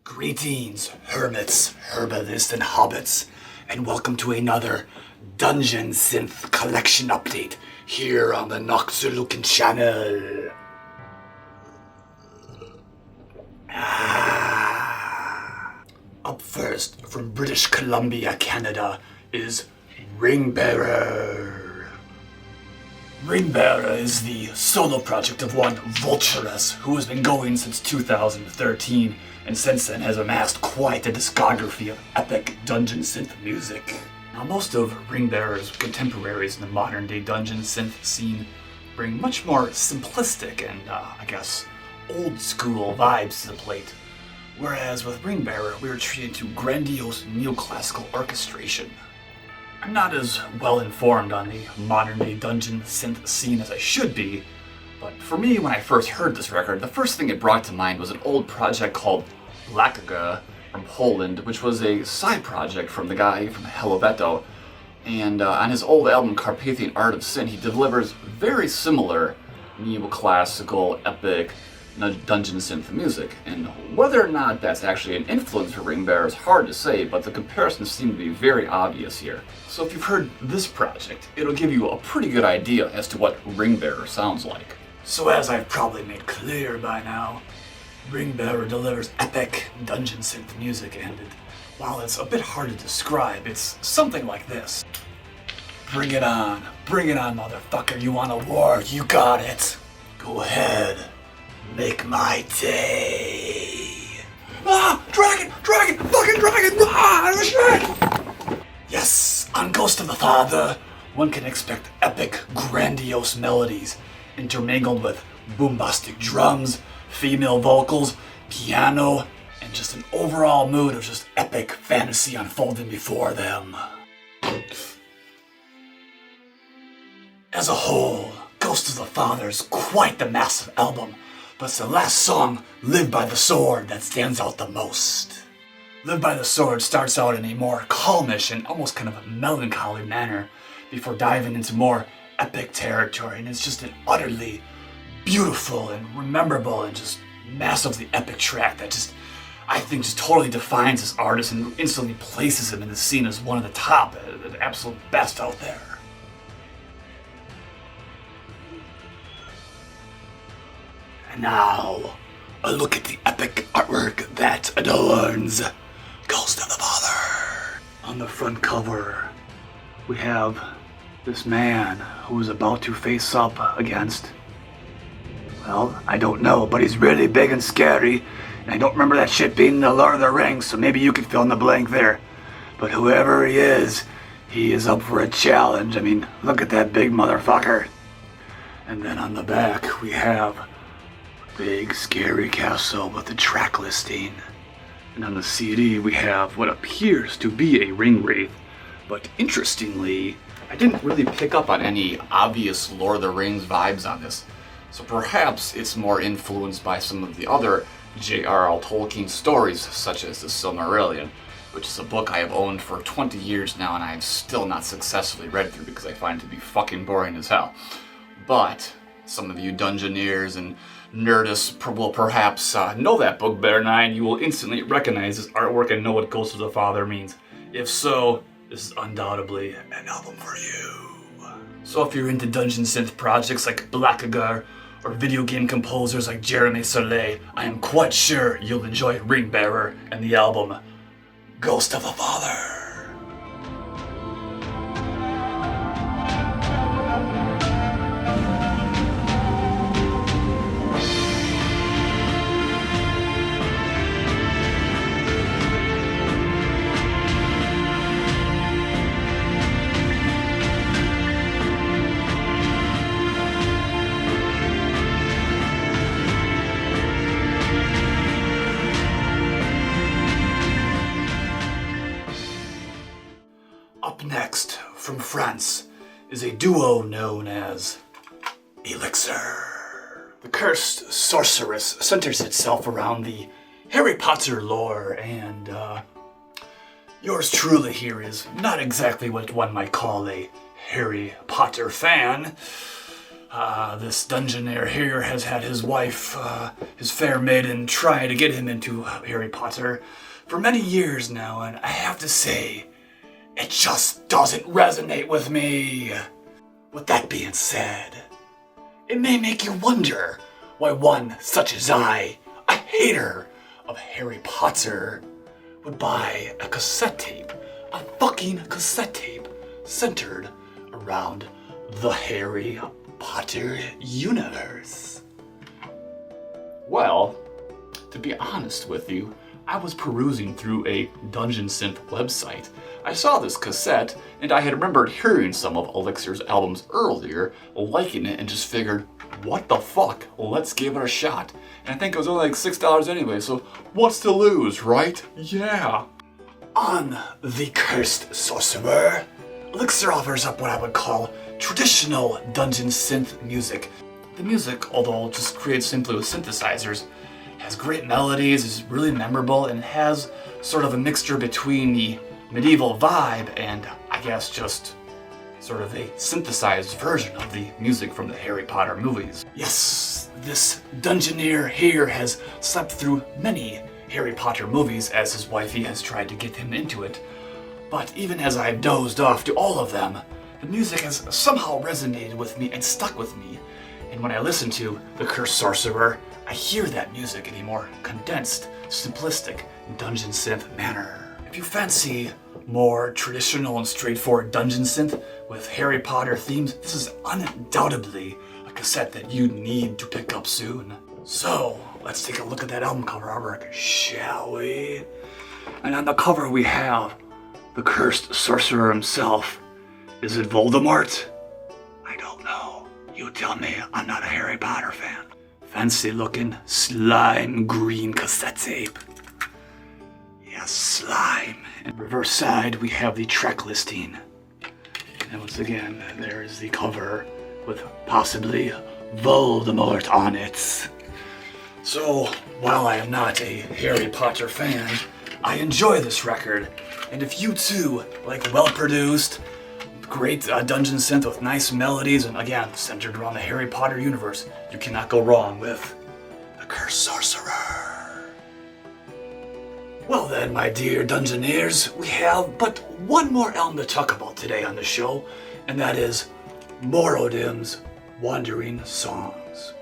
Greetings, Hermits, Herbalists and Hobbits, and welcome to another Dungeon Synth Collection update here on the Noxulucan channel. Up first, from British Columbia, Canada, is Ringbearer. Ringbearer is the solo project of one Vulturous, who has been going since 2013, and since then has amassed quite a discography of epic dungeon synth music. Now, most of Ringbearer's contemporaries in the modern-day dungeon synth scene bring much more simplistic and, old-school vibes to the plate, whereas with Ringbearer we are treated to grandiose neoclassical orchestration. I'm not as well informed on the modern-day dungeon synth scene as I should be, but for me, when I first heard this record, the first thing it brought to mind was an old project called Blackaga from Poland, which was a side project from the guy from Helveto. And on his old album Carpathian Art of Sin, he delivers very similar neoclassical, epic dungeon synth music. And whether or not that's actually an influence for Ringbearer is hard to say, but the comparisons seem to be very obvious here. So if you've heard this project, it'll give you a pretty good idea as to what Ringbearer sounds like. So as I've probably made clear by now, Ringbearer delivers epic dungeon synth music, and while it's a bit hard to describe, it's something like this. Bring it on, motherfucker, you want a war, you got it. Go ahead, make my day. Ah, dragon, fucking dragon, ah, shit! Yes, on Ghost of the Father, one can expect epic, grandiose melodies, intermingled with bombastic drums, female vocals, piano, and just an overall mood of just epic fantasy unfolding before them. As a whole, Ghost of the Father is quite the massive album, but it's the last song, Live by the Sword, that stands out the most. Live by the Sword starts out in a more calmish and almost kind of a melancholy manner before diving into more epic territory, and it's just an utterly beautiful and rememberable and just massively epic track that I think totally defines this artist and instantly places him in the scene as one of the top, the absolute best out there. And now, a look at the epic artwork that adorns Ghost of the Father. On the front cover, we have this man who is about to face up against, well, I don't know, but he's really big and scary, and I don't remember that shit being in the Lord of the Rings, so maybe you can fill in the blank there. But whoever he is up for a challenge. I mean, look at that big motherfucker. And then on the back, we have a big scary castle with a track listing. And on the CD, we have what appears to be a ring wraith, but interestingly, I didn't really pick up on any obvious Lord of the Rings vibes on this, so perhaps it's more influenced by some of the other J.R.R. Tolkien stories, such as The Silmarillion, which is a book I have owned for 20 years now and I have still not successfully read through because I find it to be fucking boring as hell. But some of you Dungeoneers and nerdists will perhaps know that book better than I, and you will instantly recognize this artwork and know what Ghost of the Father means. If so, this is undoubtedly an album for you. So if you're into dungeon synth projects like Blackaga or video game composers like Jeremy Soleil, I am quite sure you'll enjoy Ringbearer and the album Ghost of the Father. Up next, from France, is a duo known as Elixir. The cursed sorceress centers itself around the Harry Potter lore, and yours truly here is not exactly what one might call a Harry Potter fan. This Dungeoneer here has had his wife, his fair maiden, try to get him into Harry Potter for many years now, and I have to say, it just doesn't resonate with me. With that being said, it may make you wonder why one such as I, a hater of Harry Potter, would buy a cassette tape, a fucking cassette tape, centered around the Harry Potter universe. Well, to be honest with you, I was perusing through a Dungeon Synth website. I saw this cassette, and I had remembered hearing some of Elixir's albums earlier, liking it, and just figured, what the fuck, let's give it a shot. And I think it was only like $6 anyway, so what's to lose, right? Yeah. On The Cursed Sorcerer, Elixir offers up what I would call traditional Dungeon Synth music. The music, although just created simply with synthesizers, has great melodies, is really memorable, and has sort of a mixture between the medieval vibe and, I guess, just sort of a synthesized version of the music from the Harry Potter movies. Yes, this Dungeoneer here has slept through many Harry Potter movies as his wifey has tried to get him into it. But even as I've dozed off to all of them, the music has somehow resonated with me and stuck with me. And when I listen to The Cursed Sorcerer, I hear that music in a more condensed, simplistic Dungeon Synth manner. If you fancy more traditional and straightforward Dungeon Synth with Harry Potter themes, this is undoubtedly a cassette that you need to pick up soon. So, let's take a look at that album cover artwork, shall we? And on the cover we have the Cursed Sorcerer himself. Is it Voldemort? I don't know. You tell me, I'm not a Harry Potter fan. Fancy looking slime green cassette tape. Yes, slime. And reverse side, we have the track listing. And once again, there is the cover with possibly Voldemort on it. So, while I am not a Harry Potter fan, I enjoy this record. And if you too like well-produced, great Dungeon Synth with nice melodies and again, centered around the Harry Potter universe, you cannot go wrong with The Cursed Sorcerer. Well then, my dear Dungeoneers, we have but one more album to talk about today on the show, and that is Morrowdim's Wandering Songs.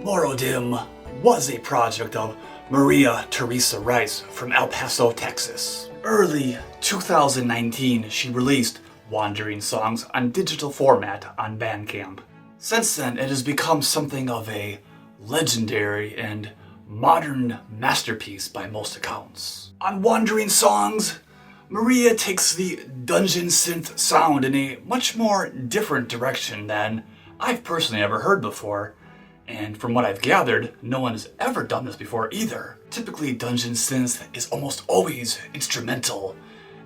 Morrowdim was a project of Maria Teresa Rice from El Paso, Texas. Early 2019, she released Wandering Songs on digital format on Bandcamp. Since then, it has become something of a legendary and modern masterpiece by most accounts. On Wandering Songs, Maria takes the Dungeon Synth sound in a much more different direction than I've personally ever heard before, and from what I've gathered, no one has ever done this before either. Typically, Dungeon Synth is almost always instrumental,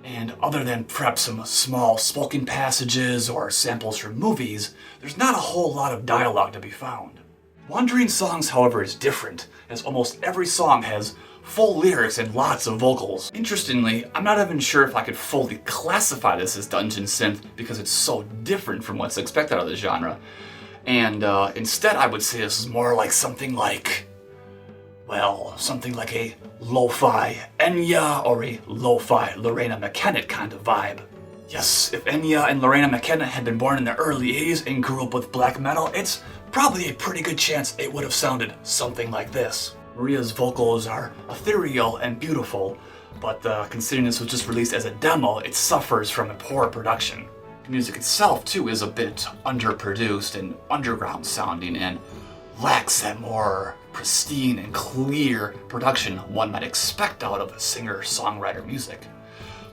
and other than perhaps some small spoken passages or samples from movies, there's not a whole lot of dialogue to be found. Wandering Songs, however, is different, as almost every song has full lyrics and lots of vocals. Interestingly, I'm not even sure if I could fully classify this as Dungeon Synth because it's so different from what's expected out of the genre. And instead I would say this is more like something like a lo-fi Enya or a lo-fi Lorena McKennitt kind of vibe. Yes, if Enya and Lorena McKennitt had been born in the early 80s and grew up with black metal, it's probably a pretty good chance it would have sounded something like this. Maria's vocals are ethereal and beautiful, but considering this was just released as a demo, it suffers from a poor production. The music itself, too, is a bit underproduced and underground sounding and lacks that more pristine and clear production one might expect out of singer-songwriter music.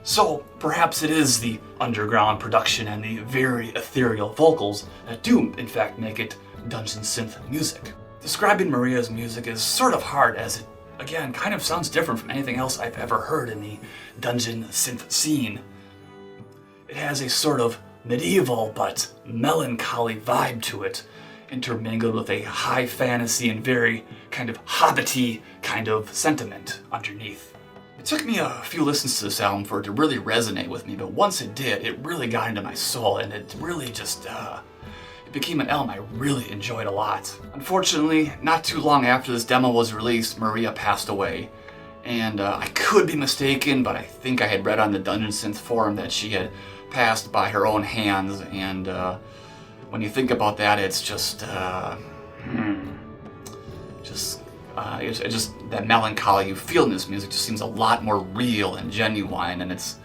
So perhaps it is the underground production and the very ethereal vocals that do, in fact, make it Dungeon Synth music. Describing Maria's music is sort of hard as it, again, kind of sounds different from anything else I've ever heard in the Dungeon Synth scene. It has a sort of medieval but melancholy vibe to it, intermingled with a high fantasy and very kind of hobbity kind of sentiment underneath. It took me a few listens to this album for it to really resonate with me, but once it did, it really got into my soul, and it really just, it became an album I really enjoyed a lot. Unfortunately, not too long after this demo was released, Maria passed away. And I could be mistaken, but I think I had read on the Dungeon Synth forum that she had passed by her own hands, and when you think about that, it's just that melancholy you feel in this music just seems a lot more real and genuine, and it's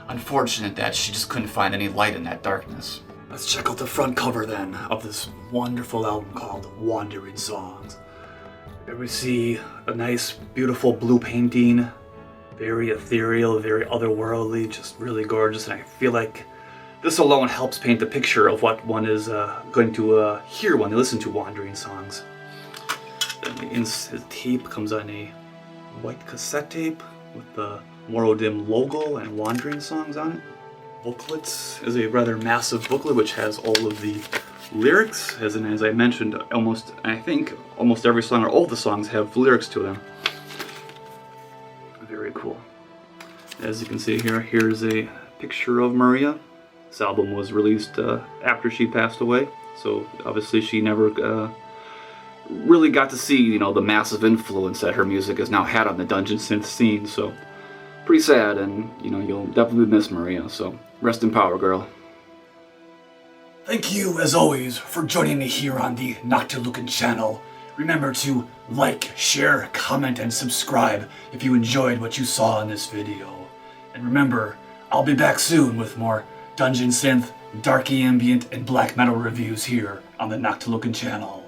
unfortunate that she just couldn't find any light in that darkness. Let's check out the front cover then of this wonderful album called Wandering Songs. Here we see a nice, beautiful blue painting, very ethereal, very otherworldly, just really gorgeous, and I feel like this alone helps paint the picture of what one is going to hear when they listen to Wandering Songs. Then the tape comes on a white cassette tape with the Morrowdim logo and Wandering Songs on it. Booklets is a rather massive booklet which has all of the lyrics, as I mentioned, I think almost every song or all the songs have lyrics to them. Very cool. As you can see here, here's a picture of Maria. This album was released after she passed away, so obviously she never really got to see, the massive influence that her music has now had on the Dungeon Synth scene. So pretty sad, and you'll definitely miss Maria. So rest in power, girl. Thank you, as always, for joining me here on the Noctilucan channel. Remember to like, share, comment, and subscribe if you enjoyed what you saw in this video. And remember, I'll be back soon with more Dungeon Synth, Dark Ambient, and Black Metal reviews here on the Noctilucan channel.